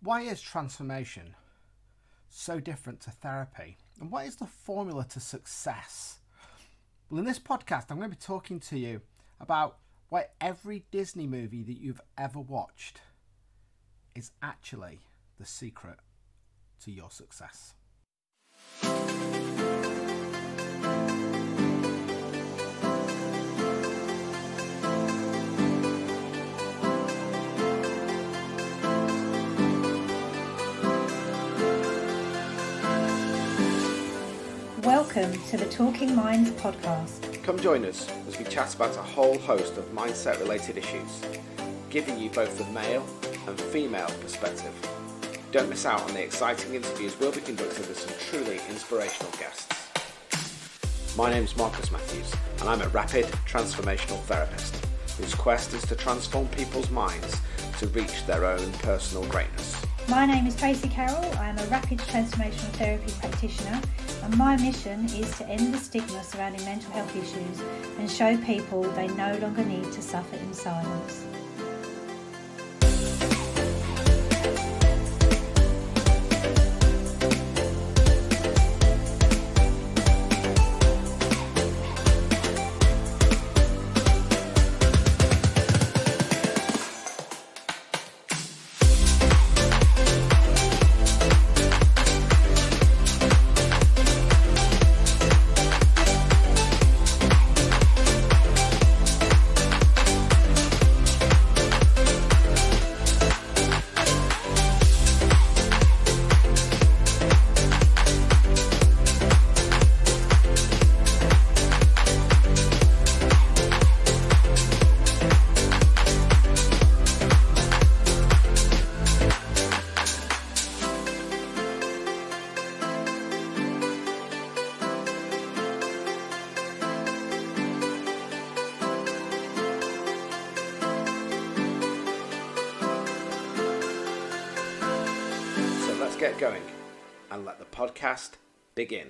Why is transformation so different to therapy? And what is the formula to success? Well, in this podcast, I'm going to be talking to you about why every Disney movie that you've ever watched is actually the secret to your success. Welcome to the Talking Minds podcast. Come join us as we chat about a whole host of mindset-related issues, giving you both the male and female perspective. Don't miss out on the exciting interviews we'll be conducting with some truly inspirational guests. My name's Marcus Matthews, and I'm a rapid transformational therapist whose quest is to transform people's minds to reach their own personal greatness. My name is Tracy Carroll. I am a rapid transformational therapy practitioner, and my mission is to end the stigma surrounding mental health issues and show people they no longer need to suffer in silence. Get going and let the podcast begin.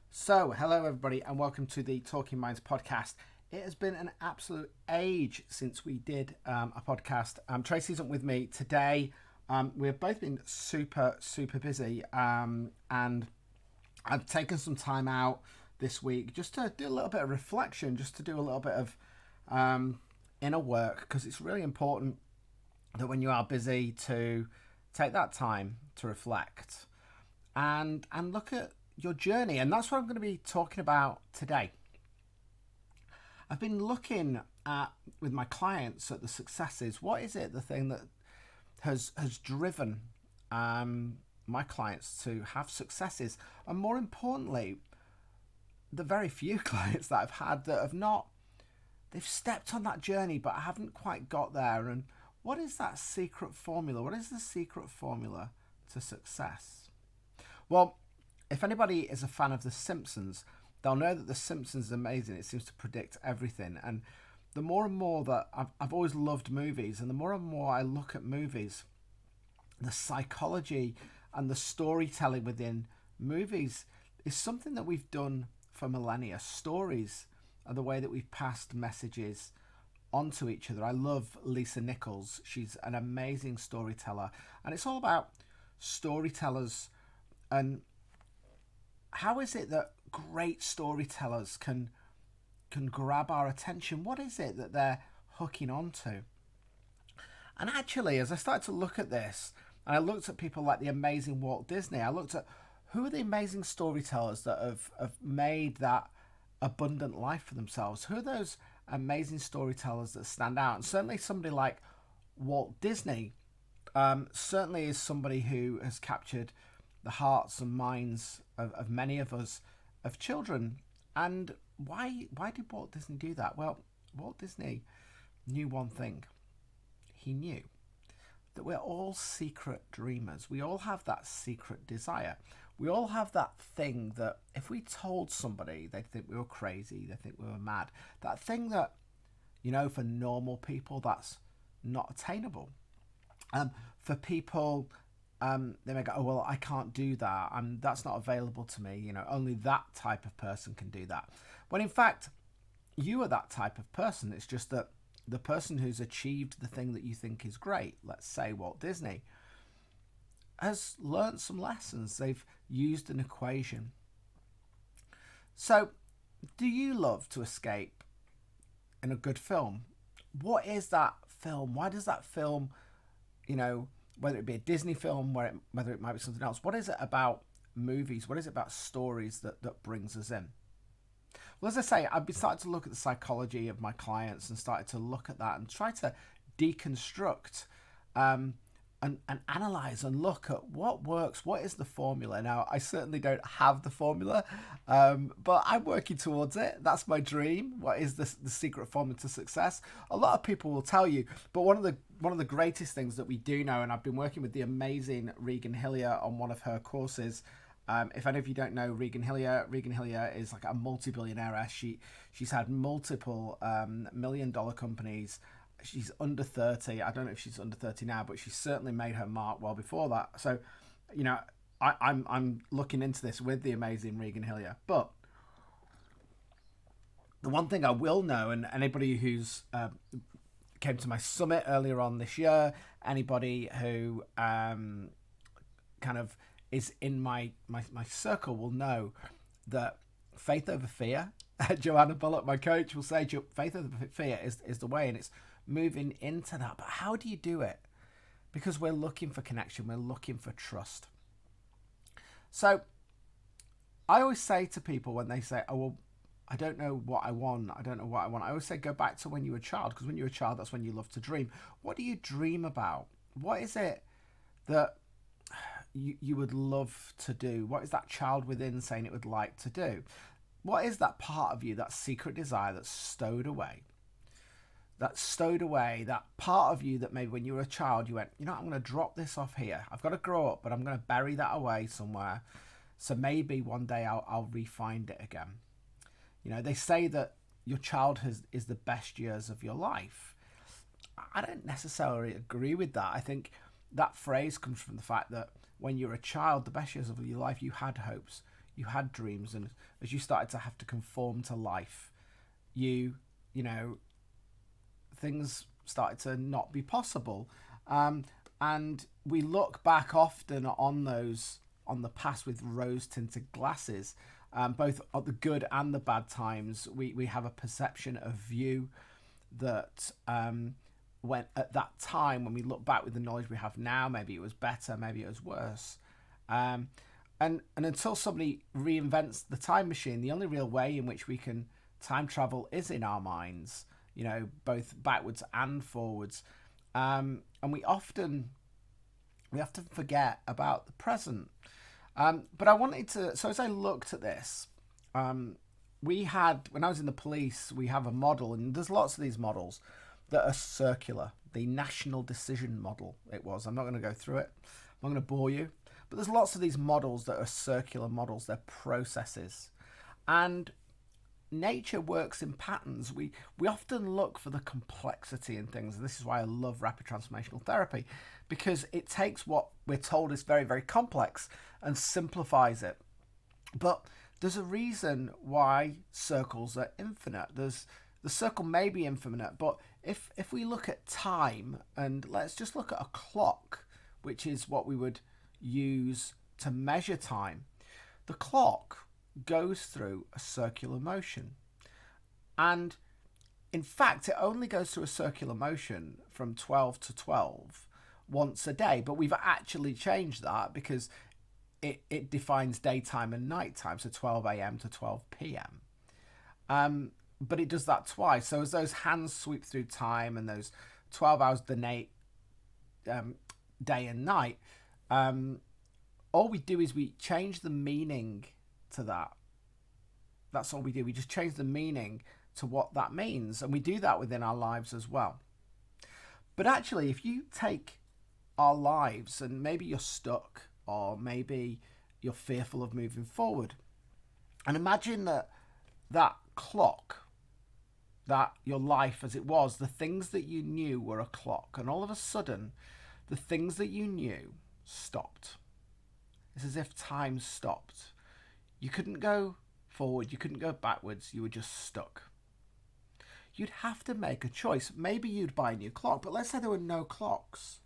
So, hello everybody and welcome to the Talking Minds podcast. It has been an absolute age since we did a podcast. Tracy isn't with me today. We've both been super busy and I've taken some time out this week just to do a little bit of reflection, just to do a little bit of inner work, because it's really important that when you are busy to take that time to reflect and look at your journey. And that's what I'm going to be talking about today. I've been looking at, with my clients, at the successes. What is it, the thing that has driven my clients to have successes? And more importantly, the very few clients that I've had that have not, they've stepped on that journey but haven't quite got there. And what is that secret formula? What is the secret formula to success? Well, if anybody is a fan of The Simpsons, they'll know that The Simpsons is amazing. It seems to predict everything. And the more and more that I've always loved movies, and the more and more I look at movies, the psychology and the storytelling within movies is something that we've done for millennia. Stories are the way that we've passed messages onto each other. I love Lisa Nichols. She's an amazing storyteller, and it's all about storytellers and how is it that great storytellers can grab our attention. What is it that they're hooking onto? And actually, as I started to look at this, and I looked at people like the amazing Walt Disney, I looked at who are the amazing storytellers that have made that abundant life for themselves. Who are those amazing storytellers that stand out? And certainly somebody like Walt Disney certainly is somebody who has captured the hearts and minds of many of us, of children. And why did Walt Disney do that? Well, Walt Disney knew one thing. He knew that we're all secret dreamers. We all have that secret desire. We all have that thing that if we told somebody, they'd think we were crazy, they'd think we were mad. That thing that, you know, for normal people, that's not attainable. For people, they may go, oh, well, I can't do that. That's not available to me. You know, only that type of person can do that. When in fact, you are that type of person. It's just that the person who's achieved the thing that you think is great, let's say Walt Disney, has learnt some lessons. They've used an equation. So, do you love to escape in a good film? What is that film? Why does that film, whether it be a Disney film, whether it might be something else, what is it about movies? What is it about stories that brings us in? Well, as I say, I've been starting to look at the psychology of my clients and started to look at that and try to deconstruct and analyze and look at what works, what is the formula. Now, I certainly don't have the formula, but I'm working towards it. That's my dream. What is the secret formula to success? A lot of people will tell you, but one of the greatest things that we do know, and I've been working with the amazing Regan Hillier on one of her courses. If any of you don't know Regan Hillier is like a multi-billionaire. She's had multiple $1 million companies. She's under 30. I don't know if she's under 30 now, but she certainly made her mark well before that. So, I'm looking into this with the amazing Regan Hillier. But the one thing I will know, and anybody who's came to my summit earlier on this year, anybody who kind of is in my circle will know that faith over fear. Joanna Bullock, my coach, will say faith over fear is the way, and it's moving into that. But how do you do it? Because we're looking for connection, we're looking for trust. So I always say to people when they say, oh, well, I don't know what I want, I always say go back to when you were a child, because when you were a child, that's when you love to dream. What do you dream about? What is it that you would love to do? What is that child within saying it would like to do? What is that part of you, that secret desire that's stowed away? That part of you that maybe when you were a child, you went, I'm going to drop this off here. I've got to grow up, but I'm going to bury that away somewhere. So maybe one day I'll re-find it again. They say that your childhood is the best years of your life. I don't necessarily agree with that. I think that phrase comes from the fact that when you were a child, the best years of your life, you had hopes, you had dreams, and as you started to have to conform to life, things started to not be possible. And we look back often on the past with rose-tinted glasses, both of the good and the bad times. We have a perception of view that when at that time, when we look back with the knowledge we have now, maybe it was better, maybe it was worse. And until somebody reinvents the time machine, the only real way in which we can time travel is in our minds, both backwards and forwards. And we often forget about the present. But I wanted to, so as I looked at this, when I was in the police, we have a model, and there's lots of these models that are circular. The national decision model it was. I'm not going to go through it. I'm not going to bore you. But there's lots of these models that are circular models. They're processes. And nature works in patterns. We often look for the complexity in things. And this is why I love rapid transformational therapy, because it takes what we're told is very, very complex and simplifies it. But there's a reason why circles are infinite. The circle may be infinite, but if we look at time, and let's just look at a clock, which is what we would use to measure time, the clock goes through a circular motion. And in fact, it only goes through a circular motion from 12 to 12 once a day, but we've actually changed that because it defines daytime and nighttime, so 12 a.m. to 12 p.m. But it does that twice. So as those hands sweep through time and those 12 hours day and night, all we do is we change the meaning to that. That's all we do. We just change the meaning to what that means. And we do that within our lives as well. But actually, if you take our lives, and maybe you're stuck, or maybe you're fearful of moving forward, and imagine that clock, that your life as it was, the things that you knew were a clock, and all of a sudden the things that you knew stopped. It's as if time stopped. You couldn't go forward, you couldn't go backwards, you were just stuck. You'd have to make a choice. Maybe you'd buy a new clock, but let's say there were no clocks.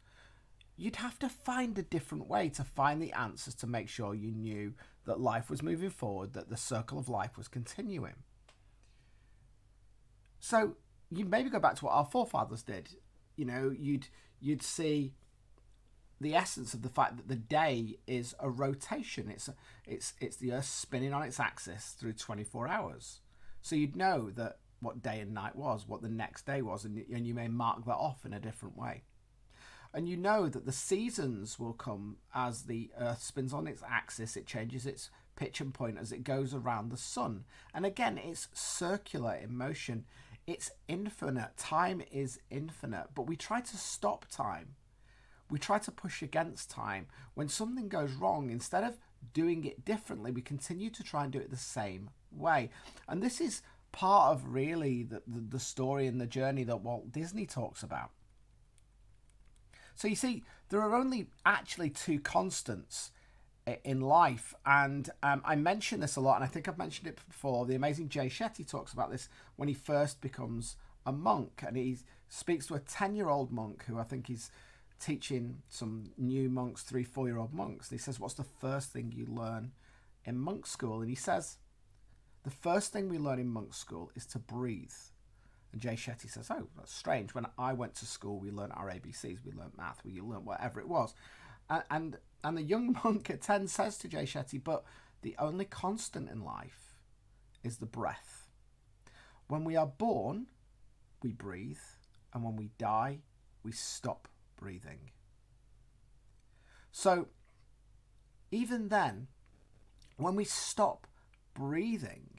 you'd have to find a different way to find the answers to make sure you knew that life was moving forward, that the circle of life was continuing. So you maybe go back to what our forefathers did. You'd see the essence of the fact that the day is a rotation. It's the Earth spinning on its axis through 24 hours. So you'd know that what day and night was, what the next day was, and you may mark that off in a different way. And you know that the seasons will come as the Earth spins on its axis. It changes its pitch and point as it goes around the sun. And again, it's circular in motion. It's infinite. Time is infinite. But we try to stop time. We try to push against time. When something goes wrong, instead of doing it differently, we continue to try and do it the same way. And this is part of really the story and the journey that Walt Disney talks about. So you see, there are only actually two constants in life. And I mention this a lot, and I think I've mentioned it before. The amazing Jay Shetty talks about this when he first becomes a monk. And he speaks to a 10-year-old monk who I think he's teaching some new monks, 3-4-year-old monks. And he says, what's the first thing you learn in monk school? And he says, the first thing we learn in monk school is to breathe. And Jay Shetty says, oh, that's strange. When I went to school, we learned our ABCs, we learned math, we learned whatever it was. And the young monk at 10 says to Jay Shetty, but the only constant in life is the breath. When we are born, we breathe. And when we die, we stop breathing. So even then, when we stop breathing,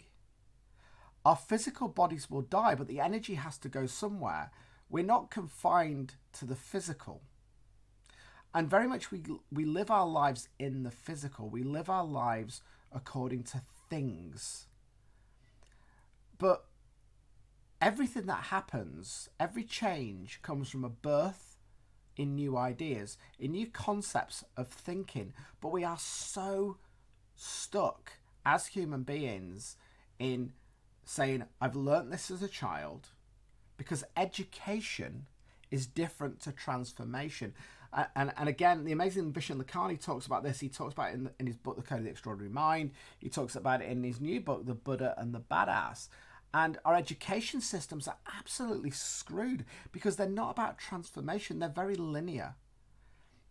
our physical bodies will die, but the energy has to go somewhere. We're not confined to the physical. And very much we live our lives in the physical. We live our lives according to things. But everything that happens, every change comes from a birth in new ideas, in new concepts of thinking. But we are so stuck as human beings in saying, I've learnt this as a child, because education is different to transformation. And again, the amazing Vishen Lakhiani talks about this. He talks about it in his book, The Code of the Extraordinary Mind. He talks about it in his new book, The Buddha and the Badass. And our education systems are absolutely screwed because they're not about transformation. They're very linear.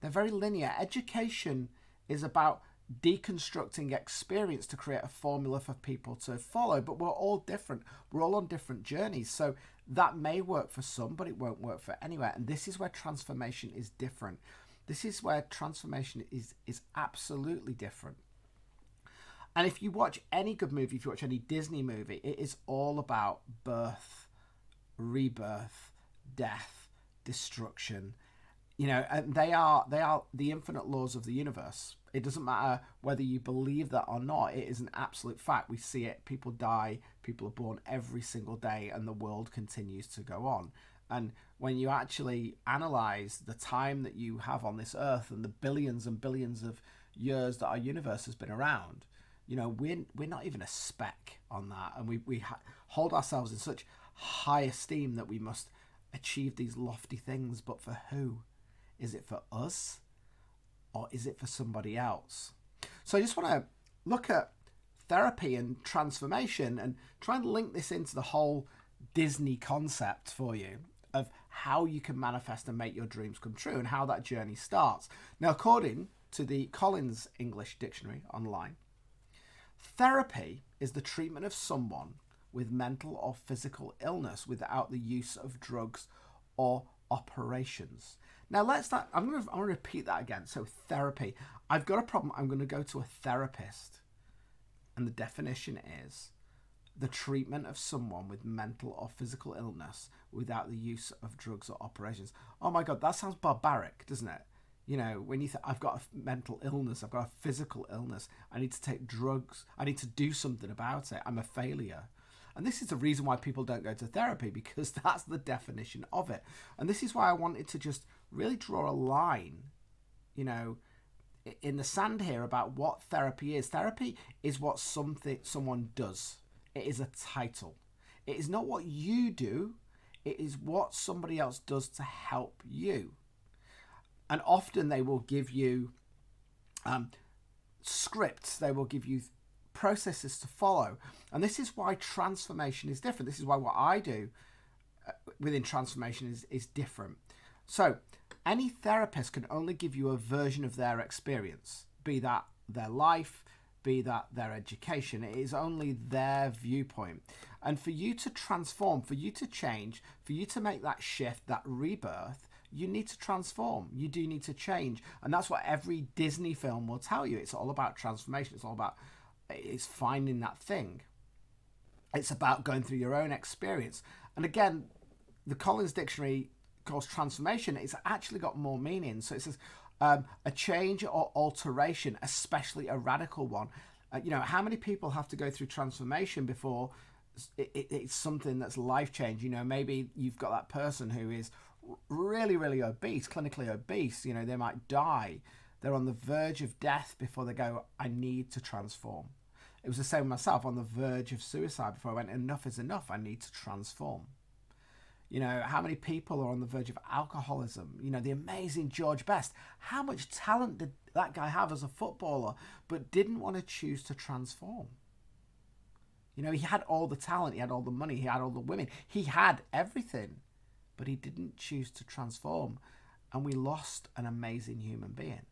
They're very linear. Education is about deconstructing experience to create a formula for people to follow, but we're all different. We're all on different journeys. So that may work for some, but it won't work for anywhere. And this is where transformation is different. This is where transformation is absolutely different. And if you watch any good movie, if you watch any Disney movie, it is all about birth, rebirth, death, destruction. And they are the infinite laws of the universe. It doesn't matter whether you believe that or not. It is an absolute fact. We see it. People die. People are born every single day, and the world continues to go on. And when you actually analyze the time that you have on this earth and the billions and billions of years that our universe has been around, we're not even a speck on that. And we hold ourselves in such high esteem that we must achieve these lofty things. But for who? Is it for us? Or is it for somebody else? So I just want to look at therapy and transformation and try and link this into the whole Disney concept for you of how you can manifest and make your dreams come true and how that journey starts. Now, according to the Collins English Dictionary online, therapy is the treatment of someone with mental or physical illness without the use of drugs or operations. Now let's start. I'm going to repeat that again. So therapy. I've got a problem. I'm going to go to a therapist. And the definition is the treatment of someone with mental or physical illness without the use of drugs or operations. Oh my God, that sounds barbaric, doesn't it? When you think, I've got a mental illness, I've got a physical illness, I need to take drugs, I need to do something about it, I'm a failure. And this is the reason why people don't go to therapy, because that's the definition of it. And this is why I wanted to just really draw a line, in the sand here about what therapy is. Therapy is what someone does. It is a title. It is not what you do. It is what somebody else does to help you. And often they will give you scripts, they will give you processes to follow. And this is why transformation is different. This is why what I do within transformation is different. So any therapist can only give you a version of their experience, be that their life, be that their education. It is only their viewpoint. And for you to transform, for you to change, for you to make that shift, that rebirth, you need to transform. You do need to change. And that's what every Disney film will tell you. It's all about transformation. It's finding that thing. It's about going through your own experience. And again, the Collins Dictionary calls transformation. It's actually got more meaning. So it says a change or alteration, especially a radical one. How many people have to go through transformation before it's something that's life-changing? Maybe you've got that person who is really, really obese, clinically obese. They might die. They're on the verge of death before they go, I need to transform. It was the same with myself, on the verge of suicide before I went, enough is enough, I need to transform. How many people are on the verge of alcoholism? The amazing George Best. How much talent did that guy have as a footballer, but didn't want to choose to transform? He had all the talent, he had all the money, he had all the women, he had everything, but he didn't choose to transform. And we lost an amazing human being.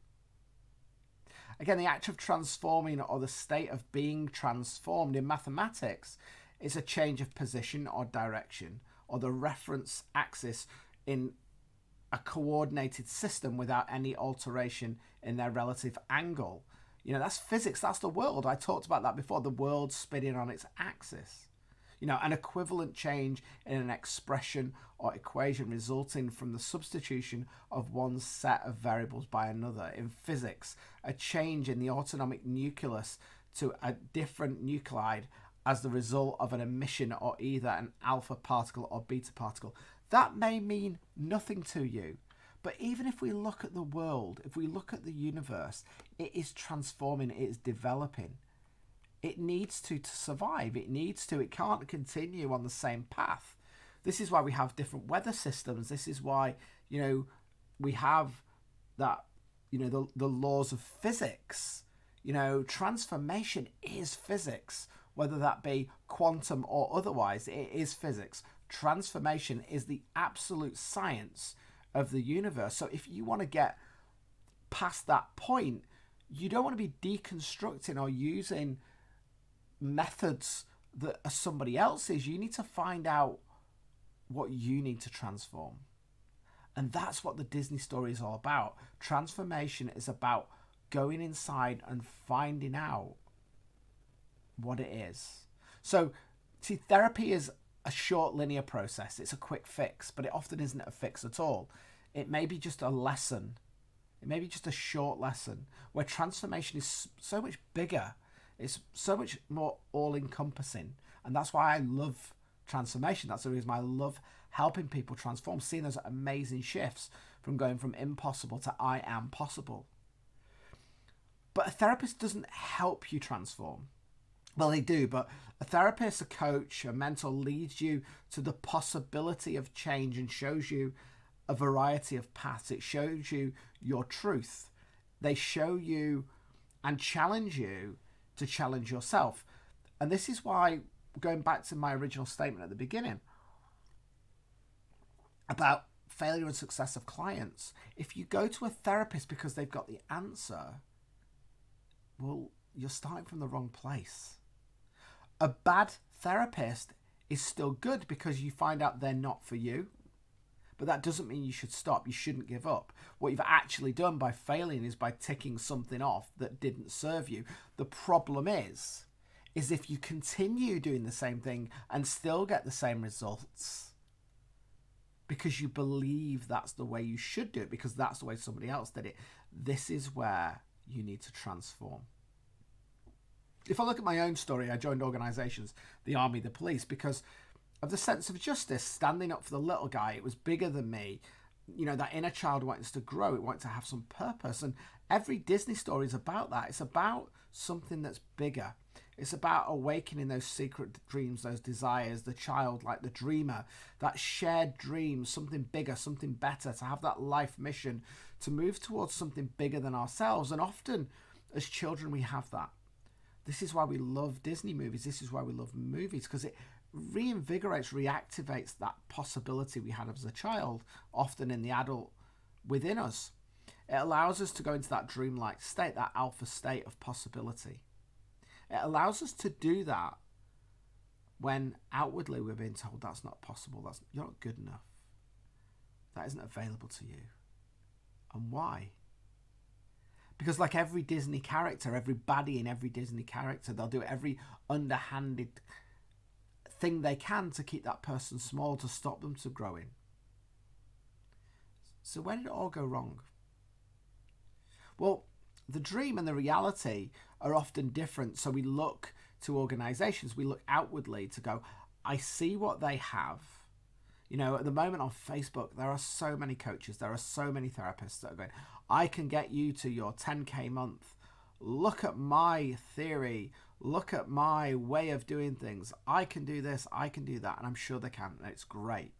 Again, the act of transforming, or the state of being transformed in mathematics, is a change of position or direction, or the reference axis in a coordinated system without any alteration in their relative angle. That's physics, that's the world. I talked about that before, the world spinning on its axis. An equivalent change in an expression or equation resulting from the substitution of one set of variables by another. In physics, a change in the autonomic nucleus to a different nuclide as the result of an emission or either an alpha particle or beta particle. That may mean nothing to you, but even if we look at the world, if we look at the universe, it is transforming, it is developing. It needs to survive. It can't continue on the same path. This is why we have different weather systems. This is why, we have that, the laws of physics. Transformation is physics, whether that be quantum or otherwise, it is physics. Transformation is the absolute science of the universe. So if you want to get past that point, you don't want to be deconstructing or using methods that are somebody else's. You need to find out what you need to transform. And that's what the Disney story is all about. Transformation is about going inside and finding out what it is. So, see, therapy is a short linear process. It's a quick fix, but it often isn't a fix at all. It may be just a lesson. It may be just a short lesson, where transformation is so much bigger. It's so much more all-encompassing. And that's why I love transformation. That's the reason why I love helping people transform, seeing those amazing shifts from going from impossible to I am possible. But a therapist doesn't help you transform. Well, they do, but a therapist, a coach, a mentor leads you to the possibility of change and shows you a variety of paths. It shows you your truth. They show you and challenge you to challenge yourself. And this is why, going back to my original statement at the beginning about failure and success of clients, if you go to a therapist because they've got the answer, well, you're starting from the wrong place. A bad therapist is still good because you find out they're not for you. But that doesn't mean you should stop. You shouldn't give up. What you've actually done by failing is by ticking something off that didn't serve you. The problem is if you continue doing the same thing and still get the same results because you believe that's the way you should do it, because that's the way somebody else did it, this is where you need to transform. If I look at my own story, I joined organisations, the army, the police, because of the sense of justice, standing up for the little guy. It was bigger than me. That inner child wanted to grow. It wanted to have some purpose. And every Disney story is about that. It's about something that's bigger. It's about awakening those secret dreams, those desires, the child, like the dreamer, that shared dream, something bigger, something better, to have that life mission, to move towards something bigger than ourselves. And often as children, we have that. This is why we love Disney movies. This is why we love movies, because it reinvigorates, reactivates that possibility we had as a child, often in the adult within us. It allows us to go into that dreamlike state, that alpha state of possibility. It allows us to do that when outwardly we're being told that's not possible, you're not good enough, that isn't available to you. And why? Because like every Disney character, every baddie in every Disney character, they'll do every underhanded thing they can to keep that person small, to stop them to growing. So where did it all go wrong? Well, the dream and the reality are often different. So we look to organizations, we look outwardly to go, I see what they have. You know, at the moment on Facebook, there are so many coaches, there are so many therapists that are going, I can get you to your 10K month. Look at my theory. Look at my way of doing things. I can do this, I can do that. And I'm sure they can. And it's great.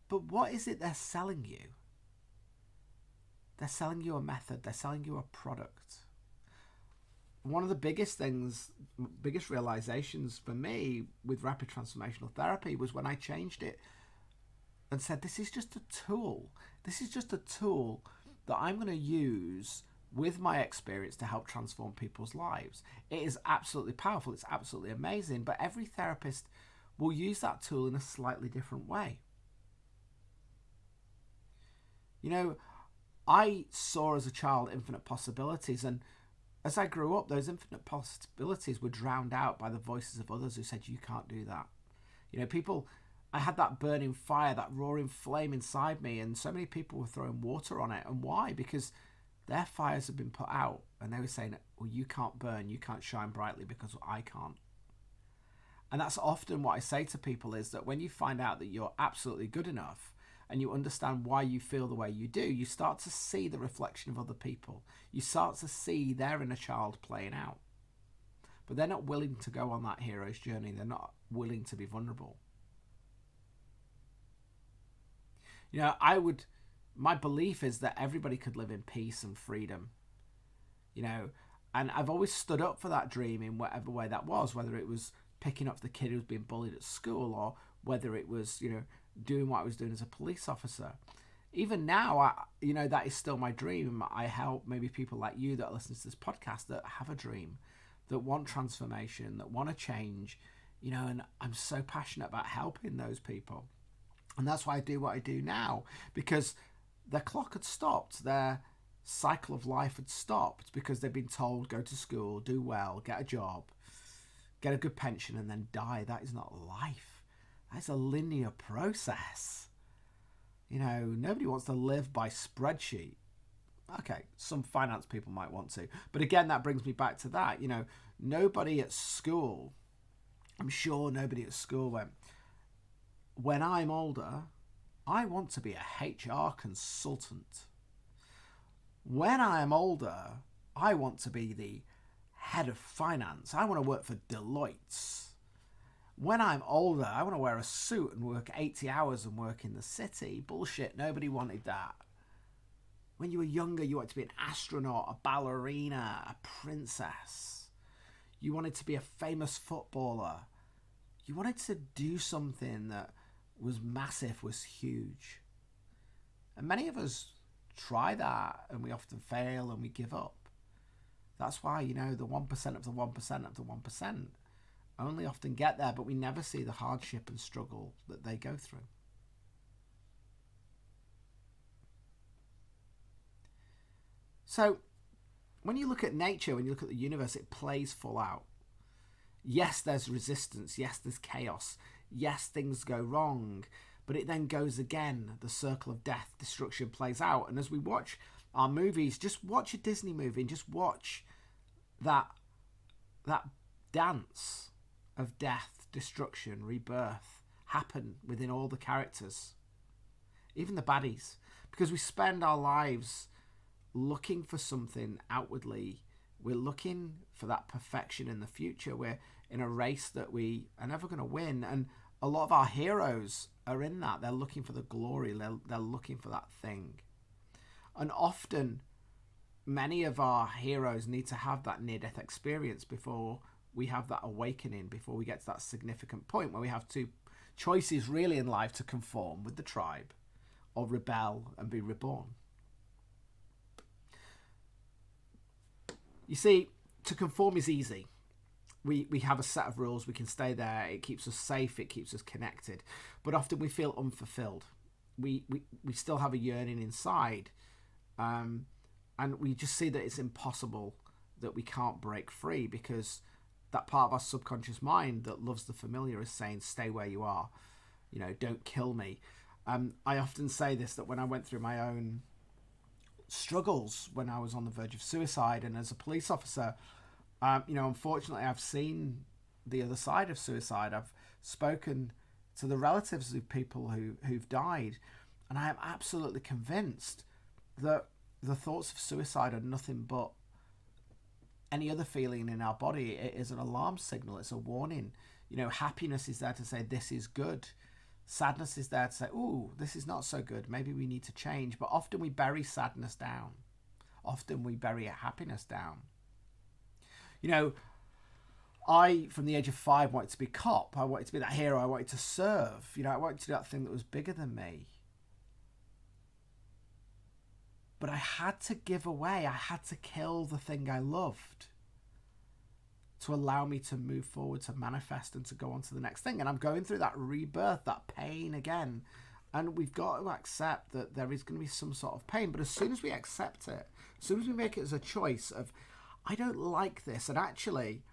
But what is it they're selling you? They're selling you a method. They're selling you a product. One of the biggest realizations for me with rapid transformational therapy was when I changed it and said, this is just a tool. This is just a tool that I'm going to use with my experience to help transform people's lives. It is absolutely powerful. It's absolutely amazing. But every therapist will use that tool in a slightly different way. You know, I saw as a child infinite possibilities, and as I grew up, those infinite possibilities were drowned out by the voices of others who said, you can't do that. You know, I had that burning fire, that roaring flame inside me, and so many people were throwing water on it. And why? Because their fires had been put out, and they were saying, well, you can't burn, you can't shine brightly because I can't. And that's often what I say to people, is that when you find out that you're absolutely good enough, and you understand why you feel the way you do, you start to see the reflection of other people. You start to see their inner child playing out. But they're not willing to go on that hero's journey. They're not willing to be vulnerable. You know, my belief is that everybody could live in peace and freedom. You know, and I've always stood up for that dream in whatever way that was, whether it was picking up the kid who was being bullied at school, or whether it was, you know, doing what I was doing as a police officer. Even now, that is still my dream. I help maybe people like you that listen to this podcast that have a dream, that want transformation, that want to change, you know, and I'm so passionate about helping those people. And that's why I do what I do now, because their clock had stopped, their cycle of life had stopped, because they've been told, go to school, do well, get a job, get a good pension, and then die. That is not life. That's a linear process. You know, nobody wants to live by spreadsheet. Okay, some finance people might want to. But again, that brings me back to that. You know, nobody at school, I'm sure nobody at school went, when I'm older, I want to be a HR consultant. When I am older, I want to be the head of finance. I want to work for Deloitte. When I'm older, I want to wear a suit and work 80 hours and work in the city. Bullshit, nobody wanted that. When you were younger, you wanted to be an astronaut, a ballerina, a princess. You wanted to be a famous footballer. You wanted to do something that was massive, was huge. And many of us try that, and we often fail and we give up. That's why, you know, the 1% of the 1% of the 1% only often get there, but we never see the hardship and struggle that they go through. So when you look at nature, when you look at the universe, it plays full out. Yes, there's resistance. Yes, there's chaos. Yes, things go wrong, but it then goes again. The circle of death, destruction plays out. And as we watch our movies, just watch a Disney movie and just watch that dance of death, destruction, rebirth happen within all the characters, even the baddies, because we spend our lives looking for something outwardly. We're looking for that perfection in the future. We're in a race that we are never going to win. And a lot of our heroes are in that. They're looking for the glory. They're looking for that thing. And often, many of our heroes need to have that near-death experience before we have that awakening, before we get to that significant point where we have two choices really in life: to conform with the tribe or rebel and be reborn. You see, to conform is easy. We have a set of rules, we can stay there, it keeps us safe, it keeps us connected. But often we feel unfulfilled. We still have a yearning inside. And we just see that it's impossible, that we can't break free, because that part of our subconscious mind that loves the familiar is saying, stay where you are, don't kill me. I often say this, that when I went through my own struggles, when I was on the verge of suicide, and as a police officer, unfortunately, I've seen the other side of suicide. I've spoken to the relatives of people who've died, and I am absolutely convinced that the thoughts of suicide are nothing but any other feeling in our body. It is an alarm signal. It's a warning. Happiness is there to say this is good. Sadness is there to say, ooh, this is not so good. Maybe we need to change. But often we bury sadness down. Often we bury happiness down. I, from the age of 5, wanted to be a cop. I wanted to be that hero. I wanted to serve. I wanted to do that thing that was bigger than me. But I had to give away. I had to kill the thing I loved to allow me to move forward, to manifest, and to go on to the next thing. And I'm going through that rebirth, that pain again. And we've got to accept that there is going to be some sort of pain. But as soon as we accept it, as soon as we make it as a choice of, I don't like this, and actually,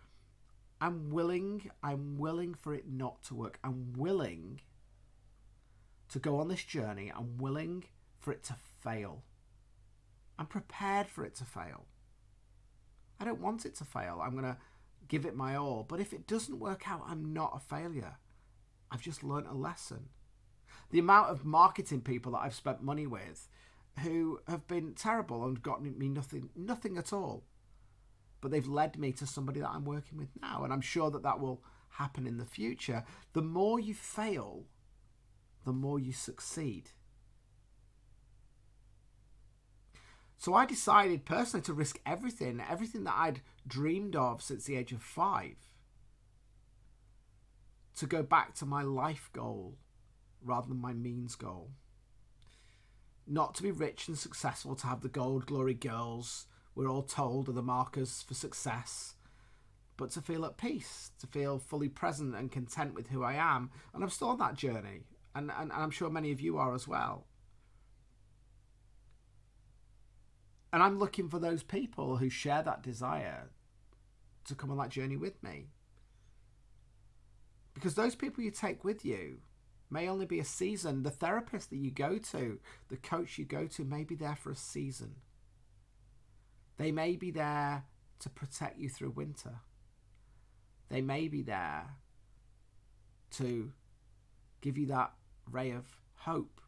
I'm willing for it not to work. I'm willing to go on this journey. I'm willing for it to fail. I'm prepared for it to fail. I don't want it to fail. I'm going to give it my all. But if it doesn't work out, I'm not a failure. I've just learned a lesson. The amount of marketing people that I've spent money with who have been terrible and gotten me nothing at all. But they've led me to somebody that I'm working with now. And I'm sure that will happen in the future. The more you fail, the more you succeed. So I decided personally to risk everything that I'd dreamed of since the age of 5, to go back to my life goal rather than my means goal. Not to be rich and successful, to have the gold glory girls we're all told are the markers for success, but to feel at peace, to feel fully present and content with who I am. And I'm still on that journey, and I'm sure many of you are as well. And I'm looking for those people who share that desire to come on that journey with me. Because those people you take with you may only be a season. The therapist that you go to, the coach you go to, may be there for a season. They may be there to protect you through winter. They may be there to give you that ray of hope.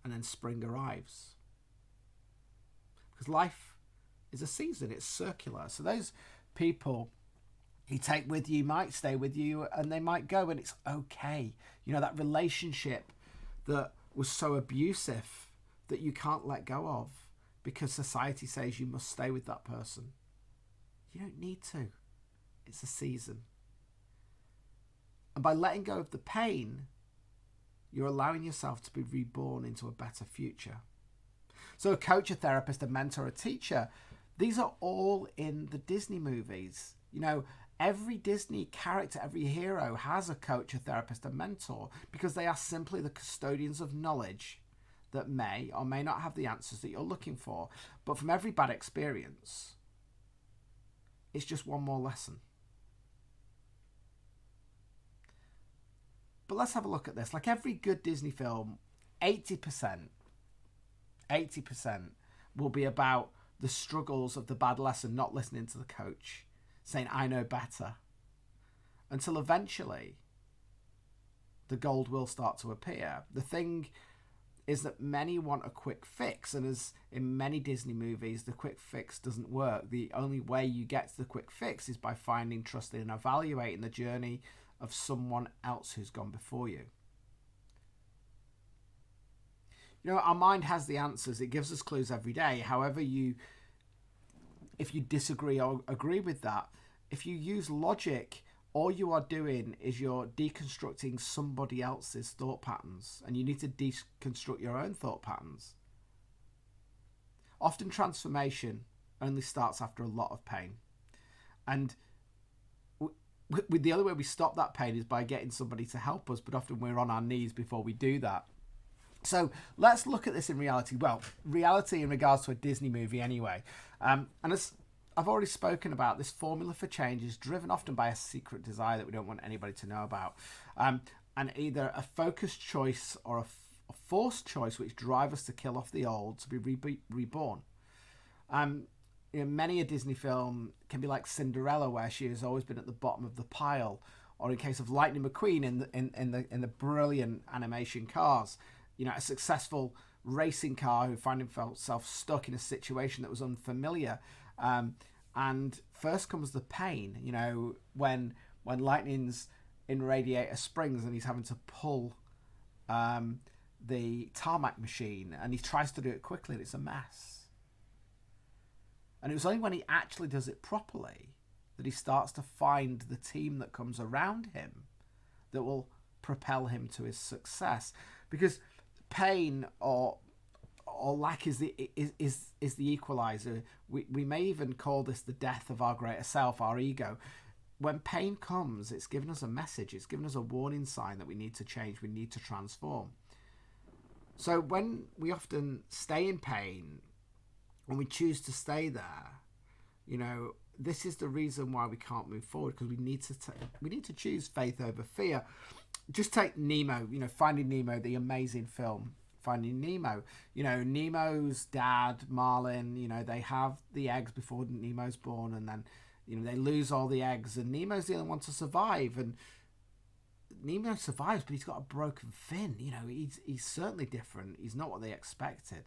And then spring arrives. Because life is a season, it's circular. So those people you take with you might stay with you, and they might go, and it's okay. That relationship that was so abusive that you can't let go of because society says you must stay with that person. You don't need to. It's a season. And by letting go of the pain, you're allowing yourself to be reborn into a better future. So a coach, a therapist, a mentor, a teacher, these are all in the Disney movies. Every Disney character, every hero has a coach, a therapist, a mentor, because they are simply the custodians of knowledge that may or may not have the answers that you're looking for. But from every bad experience, it's just one more lesson. But let's have a look at this. Like every good Disney film, 80% will be about the struggles of the bad lesson, not listening to the coach, saying, I know better. Until eventually, the gold will start to appear. The thing is that many want a quick fix, and as in many Disney movies, the quick fix doesn't work. The only way you get to the quick fix is by finding, trusting, and evaluating the journey of someone else who's gone before you. You know, our mind has the answers. It gives us clues every day. However, if you disagree or agree with that, if you use logic, all you are doing is you're deconstructing somebody else's thought patterns, and you need to deconstruct your own thought patterns. Often transformation only starts after a lot of pain. And with the other way we stop that pain is by getting somebody to help us, but often we're on our knees before we do that. So let's look at this in reality. Well, reality in regards to a Disney movie anyway. And as I've already spoken about, this formula for change is driven often by a secret desire that we don't want anybody to know about. And either a focused choice or a forced choice which drive us to kill off the old to be reborn. You know, many a Disney film can be like Cinderella, where she has always been at the bottom of the pile, or in case of Lightning McQueen in the brilliant animation Cars, you know, a successful racing car who found himself stuck in a situation that was unfamiliar. And first comes the pain, you know, when Lightning's in Radiator Springs and he's having to pull the tarmac machine, and he tries to do it quickly and it's a mess. And it was only when he actually does it properly that he starts to find the team that comes around him that will propel him to his success. Because pain or lack is the equalizer. We may even call this the death of our greater self, our ego. When pain comes, it's given us a message. It's given us a warning sign that we need to change. We need to transform. So when we often stay in pain, when we choose to stay there, you know, this is the reason why we can't move forward, because we need to choose faith over fear. Just take Nemo, you know, Finding Nemo, the amazing film Finding Nemo. You know, Nemo's dad, Marlin, you know, they have the eggs before Nemo's born, and then, you know, they lose all the eggs, and Nemo's the only one to survive. And Nemo survives, but he's got a broken fin. You know, he's certainly different. He's not what they expected.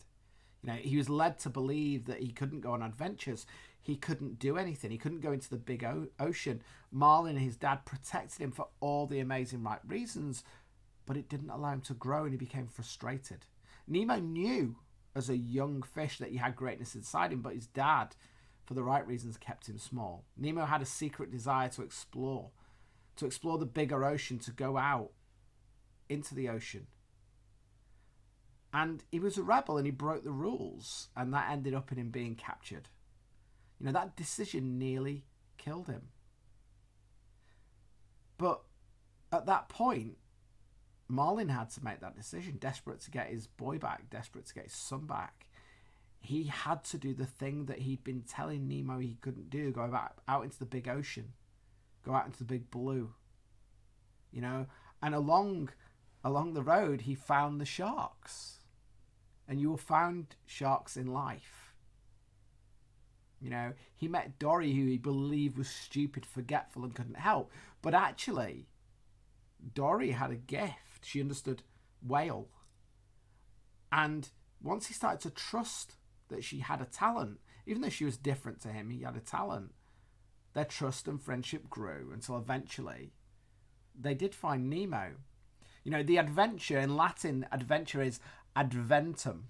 You know, he was led to believe that he couldn't go on adventures. He couldn't do anything. He couldn't go into the big ocean. Marlin, his dad, protected him for all the amazing right reasons, but it didn't allow him to grow, and he became frustrated. Nemo knew as a young fish that he had greatness inside him, but his dad, for the right reasons, kept him small. Nemo had a secret desire to explore the bigger ocean, to go out into the ocean. And he was a rebel, and he broke the rules, and that ended up in him being captured. You know, that decision nearly killed him. But at that point, Marlin had to make that decision, desperate to get his boy back, desperate to get his son back. He had to do the thing that he'd been telling Nemo he couldn't do, go out into the big ocean, go out into the big blue. You know, and along the road, he found the sharks. And you will find sharks in life. You know, he met Dory, who he believed was stupid, forgetful, and couldn't help. But actually, Dory had a gift. She understood whale. And once he started to trust that she had a talent, even though she was different to him, he had a talent, their trust and friendship grew until eventually they did find Nemo. You know, the adventure, in Latin, adventure is adventum,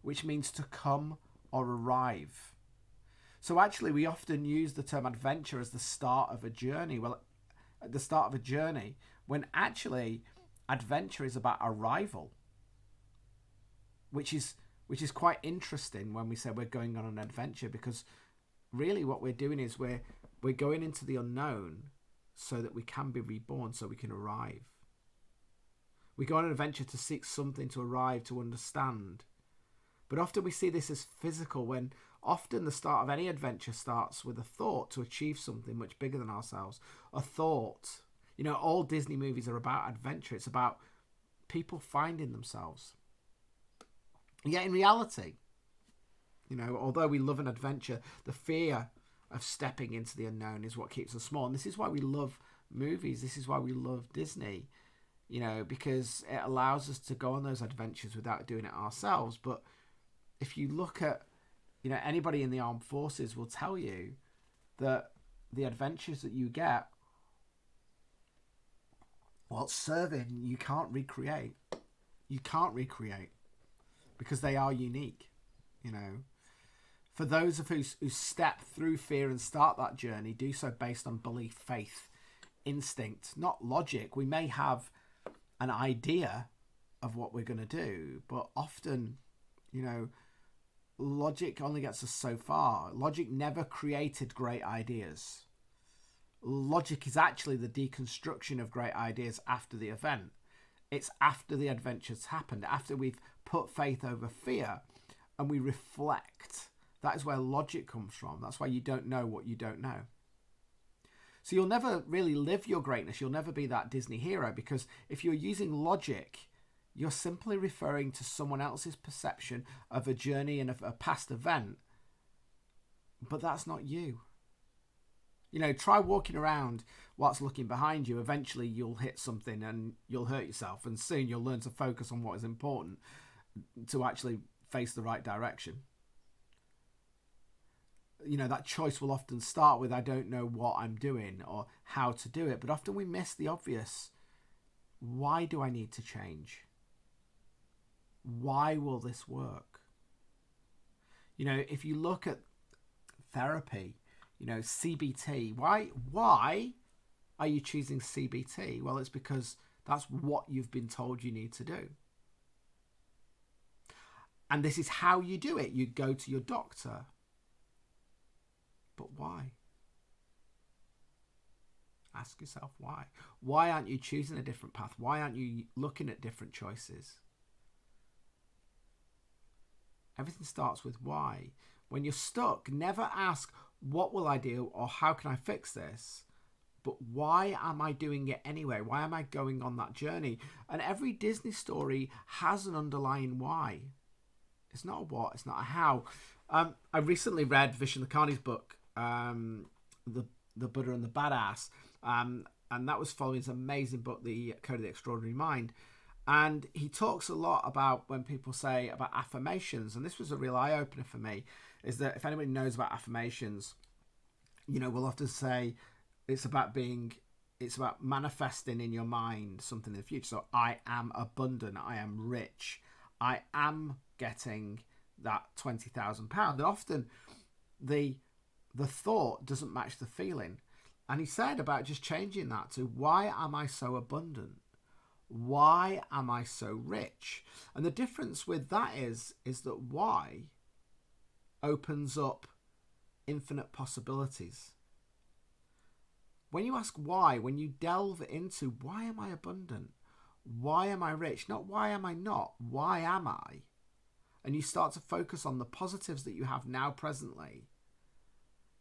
which means to come or arrive. So actually, we often use the term adventure as the start of a journey. Well, at the start of a journey, when actually adventure is about arrival, which is quite interesting when we say we're going on an adventure, because really what we're doing is we're going into the unknown so that we can be reborn, so we can arrive. We go on an adventure to seek something, to arrive, to understand. But often we see this as physical, when often the start of any adventure starts with a thought to achieve something much bigger than ourselves. A thought. You know, all Disney movies are about adventure. It's about people finding themselves. And yet in reality, you know, although we love an adventure, the fear of stepping into the unknown is what keeps us small. And this is why we love movies. This is why we love Disney. You know, because it allows us to go on those adventures without doing it ourselves. But if you look at, you know, anybody in the armed forces will tell you that the adventures that you get Well, serving, you can't recreate. You can't recreate because they are unique, you know. For those of us who step through fear and start that journey, do so based on belief, faith, instinct, not logic. We may have an idea of what we're going to do, but often, you know, logic only gets us so far. Logic never created great ideas. Logic is actually the deconstruction of great ideas after the event. It's after the adventure's happened, after we've put faith over fear and we reflect. That is where logic comes from. That's why you don't know what you don't know. So you'll never really live your greatness. You'll never be that Disney hero, because if you're using logic, you're simply referring to someone else's perception of a journey and of a past event. But that's not you. You know, try walking around whilst looking behind you. Eventually you'll hit something and you'll hurt yourself, and soon you'll learn to focus on what is important to actually face the right direction. You know, that choice will often start with, I don't know what I'm doing or how to do it. But often we miss the obvious. Why do I need to change? Why will this work? You know, if you look at therapy, you know, CBT, why are you choosing CBT? Well, it's because that's what you've been told you need to do. And this is how you do it. You go to your doctor. But why? Ask yourself why. Why aren't you choosing a different path? Why aren't you looking at different choices? Everything starts with why. When you're stuck, never ask, what will I do or how can I fix this? But why am I doing it anyway? Why am I going on that journey? And every Disney story has an underlying why. It's not a what, it's not a how. I recently read Vishen Lakhiani's book, The Buddha and the Badass, and that was following his amazing book, The Code of the Extraordinary Mind. And he talks a lot about when people say about affirmations, and this was a real eye-opener for me, is that if anybody knows about affirmations, you know, we'll often say it's about manifesting in your mind something in the future. So I am abundant, I am rich, I am getting that £20,000. And often the thought doesn't match the feeling. And he said about just changing that to, why am I so abundant? Why am I so rich? And the difference with that is that why opens up infinite possibilities. When you ask why, when you delve into, why am I abundant? Why am I rich? Not why am I not? Why am I? And you start to focus on the positives that you have now presently.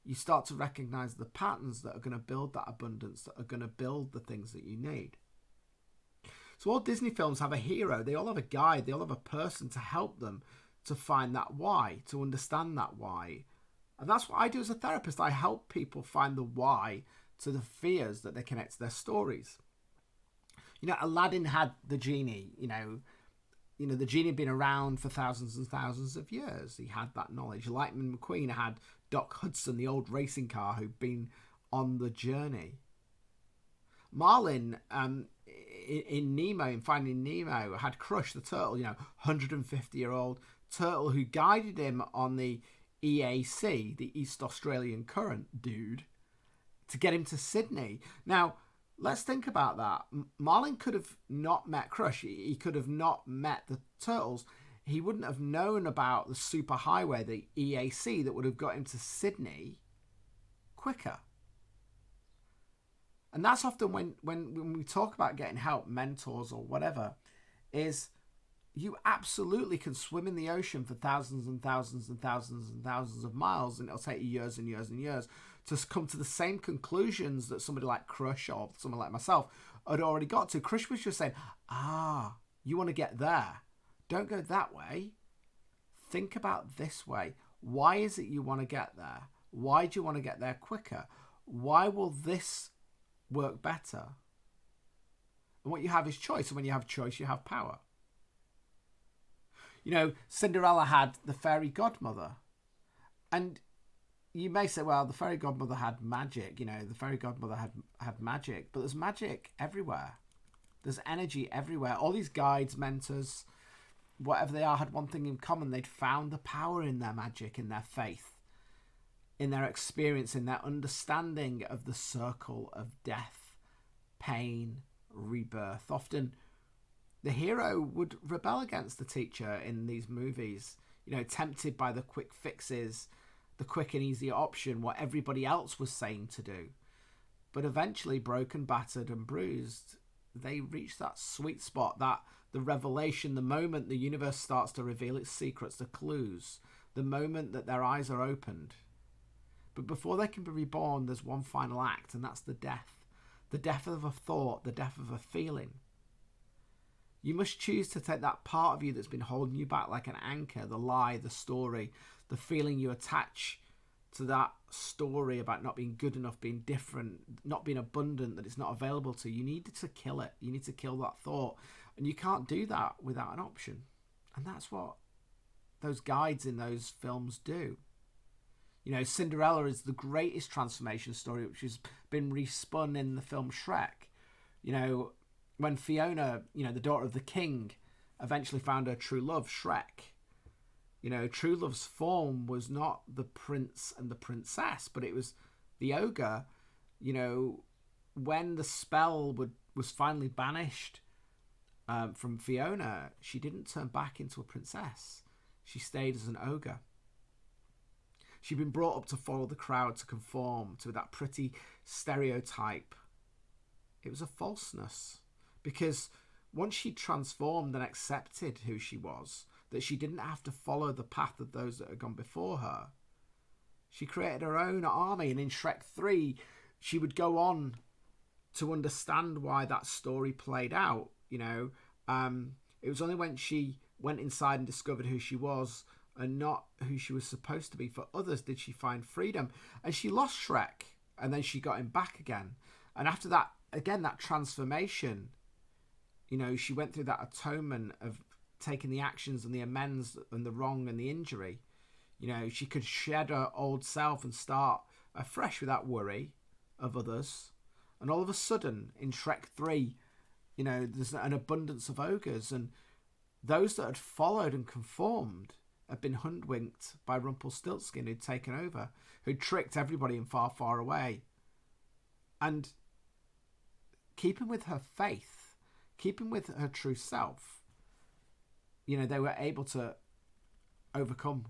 You start to recognize the patterns that are going to build that abundance, that are going to build the things that you need. So all Disney films have a hero. They all have a guide. They all have a person to help them to find that why, to understand that why. And that's what I do as a therapist. I help people find the why to the fears that they connect to their stories. You know, Aladdin had the genie. You know, the genie had been around for thousands and thousands of years. He had that knowledge. Lightning McQueen had Doc Hudson, the old racing car, who'd been on the journey. Marlin, in Nemo, in Finding Nemo, had Crush the turtle, 150-year-old turtle who guided him on the EAC, the East Australian Current, dude, to get him to Sydney. Now, let's think about that. Marlin could have not met Crush. He could have not met the turtles. He wouldn't have known about the superhighway, the EAC, that would have got him to Sydney quicker. And that's often when we talk about getting help, mentors or whatever, is you absolutely can swim in the ocean for thousands and thousands and thousands and thousands of miles, and it'll take you years and years and years to come to the same conclusions that somebody like Crush or someone like myself had already got to. Crush was just saying, you want to get there. Don't go that way. Think about this way. Why is it you want to get there? Why do you want to get there quicker? Why will this work better? And what you have is choice. And when you have choice, you have power. Cinderella had the fairy godmother. And you may say, well, the fairy godmother had magic. The fairy godmother had magic. But there's magic everywhere. There's energy everywhere. All these guides, mentors, whatever they are, had one thing in common. They'd found the power in their magic, in their faith, in their experience, in their understanding of the circle of death, pain, rebirth. Often the hero would rebel against the teacher in these movies, tempted by the quick fixes, the quick and easy option, what everybody else was saying to do. But eventually, broken, battered and bruised, they reach that sweet spot, that the revelation, the moment the universe starts to reveal its secrets, the clues, the moment that their eyes are opened. But before they can be reborn, there's one final act, and that's the death of a thought, the death of a feeling. You must choose to take that part of you that's been holding you back like an anchor, the lie, the story, the feeling you attach to that story about not being good enough, being different, not being abundant, that it's not available to you. You need to kill it. You need to kill that thought. And you can't do that without an option. And that's what those guides in those films do. Cinderella is the greatest transformation story, which has been respun in the film Shrek. When Fiona, the daughter of the king, eventually found her true love, Shrek. True love's form was not the prince and the princess, but it was the ogre. When the spell was finally banished from Fiona, she didn't turn back into a princess. She stayed as an ogre. She'd been brought up to follow the crowd, to conform to that pretty stereotype. It was a falseness, because once she transformed and accepted who she was, that she didn't have to follow the path of those that had gone before her, she created her own army. And in Shrek 3, she would go on to understand why that story played out. It was only when she went inside and discovered who she was and not who she was supposed to be for others did she find freedom. And she lost Shrek, and then she got him back again. And after that, again, that transformation, she went through that atonement of taking the actions and the amends and the wrong and the injury. She could shed her old self and start afresh without worry of others. And all of a sudden, in Shrek 3, there's an abundance of ogres, and those that had followed and conformed had been hoodwinked by Rumpelstiltskin, who'd taken over, who'd tricked everybody in Far, Far Away. And keeping with her faith, keeping with her true self, they were able to overcome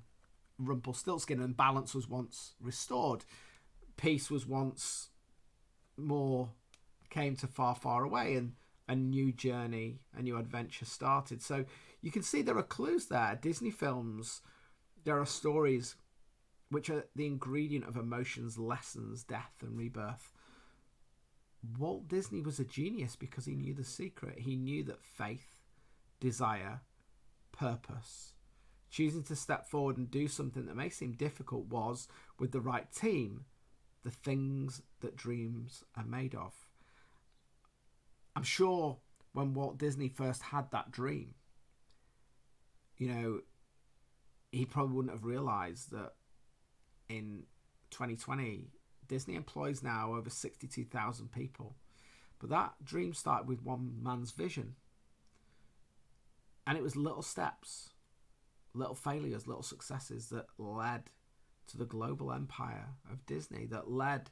Rumpelstiltskin, and balance was once restored. Peace was once more came to Far, Far Away, and a new journey, a new adventure started. So you can see there are clues there. Disney films, there are stories which are the ingredient of emotions, lessons, death and rebirth. Walt Disney was a genius because he knew the secret. He knew that faith, desire, purpose, choosing to step forward and do something that may seem difficult was, with the right team, the things that dreams are made of. I'm sure when Walt Disney first had that dream, he probably wouldn't have realized that in 2020, Disney employs now over 62,000 people. But that dream started with one man's vision. And it was little steps, little failures, little successes that led to the global empire of Disney, that led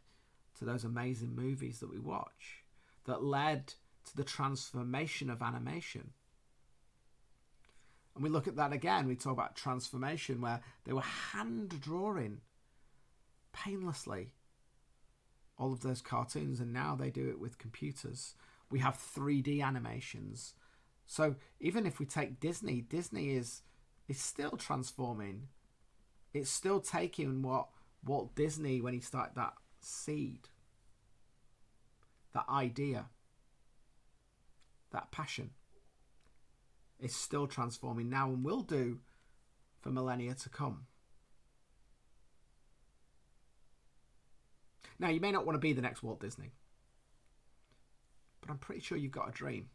to those amazing movies that we watch, that led to the transformation of animation. And we look at that again, we talk about transformation, where they were hand drawing painlessly all of those cartoons, and now they do it with computers. We have 3D animations. So even if we take Disney is still transforming. It's still taking what Walt Disney, when he started that seed, that idea, that passion, is still transforming now and will do for millennia to come. Now, you may not want to be the next Walt Disney, but I'm pretty sure you've got a dream.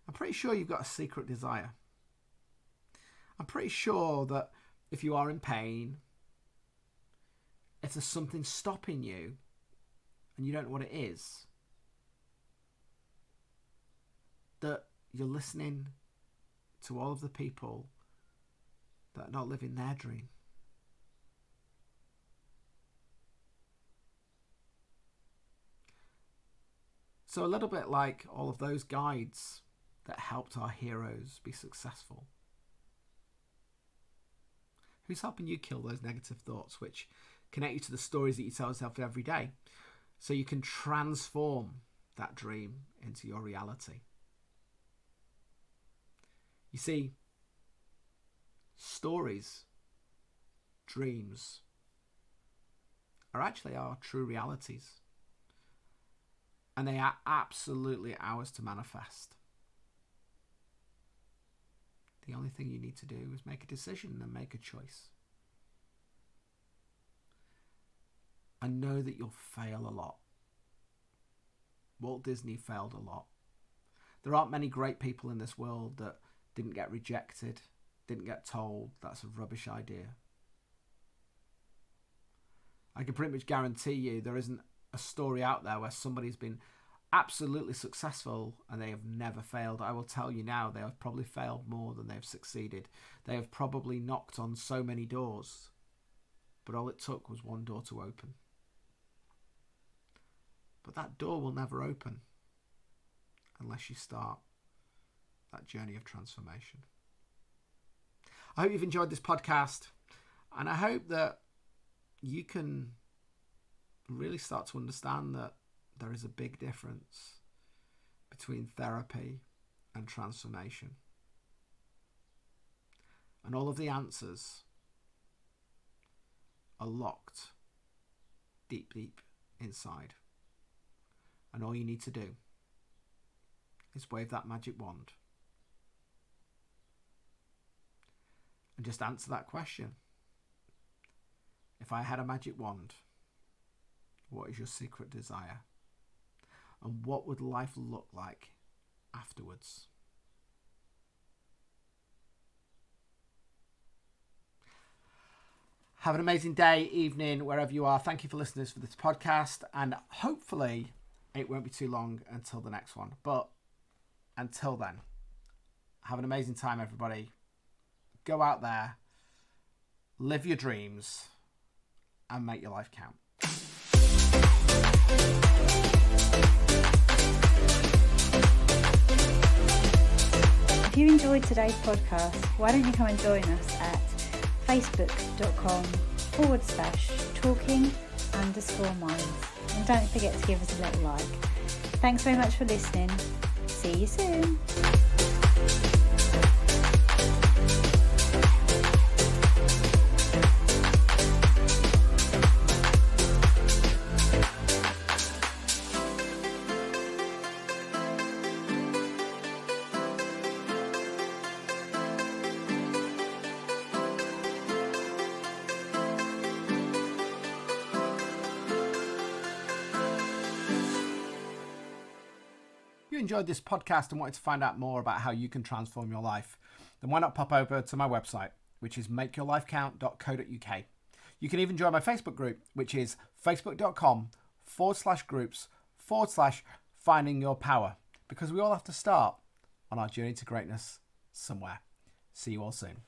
I'm pretty sure you've got a secret desire. I'm pretty sure that if you are in pain, if there's something stopping you and you don't know what it is, that you're listening to all of the people that are not living their dream. So a little bit like all of those guides that helped our heroes be successful. Who's helping you kill those negative thoughts which connect you to the stories that you tell yourself every day so you can transform that dream into your reality? You see, stories, dreams are actually our true realities. And they are absolutely ours to manifest. The only thing you need to do is make a decision and make a choice. And know that you'll fail a lot. Walt Disney failed a lot. There aren't many great people in this world that didn't get rejected, didn't get told that's a rubbish idea. I can pretty much guarantee you there isn't a story out there where somebody's been absolutely successful and they have never failed. I will tell you now, they have probably failed more than they've succeeded. They have probably knocked on so many doors, but all it took was one door to open. But that door will never open unless you start that journey of transformation. I hope you've enjoyed this podcast, and I hope that you can really start to understand that there is a big difference between therapy and transformation. And all of the answers are locked deep, deep inside. And all you need to do is wave that magic wand and just answer that question. If I had a magic wand, what is your secret desire? And what would life look like afterwards? Have an amazing day, evening, wherever you are. Thank you for listening to this podcast. And hopefully it won't be too long until the next one. But until then, have an amazing time, everybody. Go out there, live your dreams, and make your life count. If you enjoyed today's podcast, why don't you come and join us at facebook.com/talking_minds. And don't forget to give us a little like. Thanks very much for listening. See you soon. If you enjoyed this podcast and wanted to find out more about how you can transform your life, then why not pop over to my website, which is makeyourlifecount.co.uk. You can even join my Facebook group, which is facebook.com/groups/finding your power, because we all have to start on our journey to greatness somewhere. See you all soon.